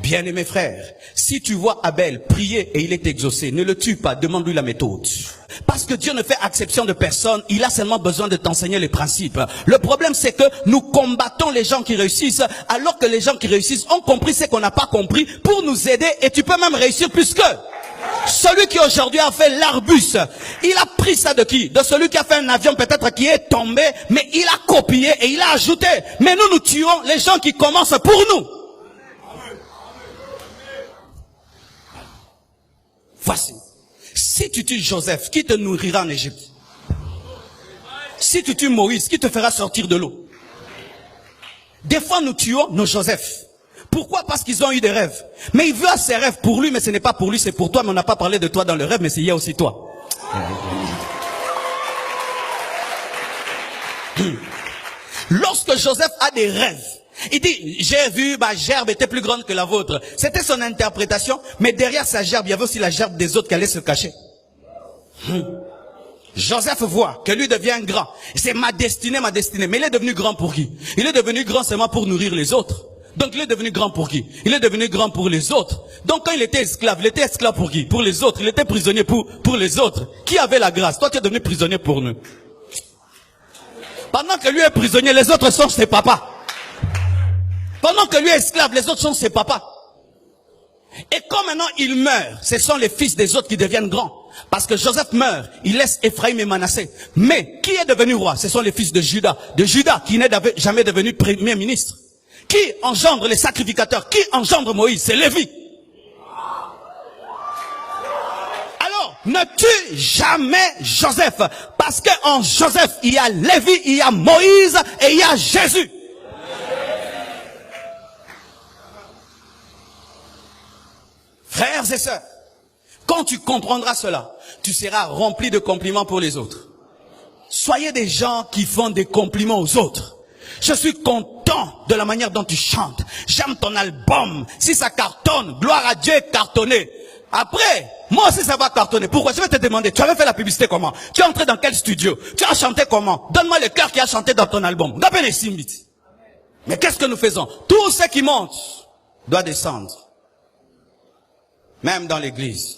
Bien-aimé frère, si tu vois Abel prier et il est exaucé, ne le tue pas, demande-lui la méthode. Parce que Dieu ne fait exception de personne, il a seulement besoin de t'enseigner les principes. Le problème c'est que nous combattons les gens qui réussissent, alors que les gens qui réussissent ont compris ce qu'on n'a pas compris pour nous aider, et tu peux même réussir plus qu'eux. Celui qui aujourd'hui a fait l'Arbus, il a pris ça de qui? De celui qui a fait un avion peut-être qui est tombé, mais il a copié et il a ajouté. Mais nous tuons les gens qui commencent pour nous. Voici. Si tu tues Joseph, qui te nourrira en Égypte? Si tu tues Moïse, qui te fera sortir de l'eau? Des fois nous tuons nos Joseph. Pourquoi? Parce qu'ils ont eu des rêves. Mais il veut ses rêves pour lui, mais ce n'est pas pour lui, c'est pour toi. Mais on n'a pas parlé de toi dans le rêve, mais il y a aussi toi. Lorsque Joseph a des rêves, il dit, j'ai vu, ma gerbe était plus grande que la vôtre. C'était son interprétation, mais derrière sa gerbe, il y avait aussi la gerbe des autres qui allaient se cacher. Joseph voit que lui devient grand. C'est ma destinée. Mais il est devenu grand pour qui? Il est devenu grand seulement pour nourrir les autres. Donc il est devenu grand pour qui? Il est devenu grand pour les autres. Donc quand il était esclave pour qui? Pour les autres. Il était prisonnier pour les autres. Qui avait la grâce? Toi tu es devenu prisonnier pour nous. Pendant que lui est prisonnier, les autres sont ses papas. Pendant que lui est esclave, les autres sont ses papas. Et quand maintenant il meurt, ce sont les fils des autres qui deviennent grands. Parce que Joseph meurt, il laisse Ephraïm et Manassé. Mais qui est devenu roi? Ce sont les fils de Juda. De Juda qui n'est jamais devenu premier ministre. Qui engendre les sacrificateurs? Qui engendre Moïse? C'est Lévi. Alors, ne tue jamais Joseph. Parce qu'en Joseph, il y a Lévi, il y a Moïse et il y a Jésus. Frères et sœurs, quand tu comprendras cela, tu seras rempli de compliments pour les autres. Soyez des gens qui font des compliments aux autres. Je suis content de la manière dont tu chantes. J'aime ton album. Si ça cartonne, gloire à Dieu, cartonné. Après, moi aussi ça va cartonner. Pourquoi? Je vais te demander, tu avais fait la publicité comment? Tu es entré dans quel studio? Tu as chanté comment? Donne-moi le cœur qui a chanté dans ton album. Mais qu'est-ce que nous faisons? Tout ce qui monte doit descendre. Même dans l'église.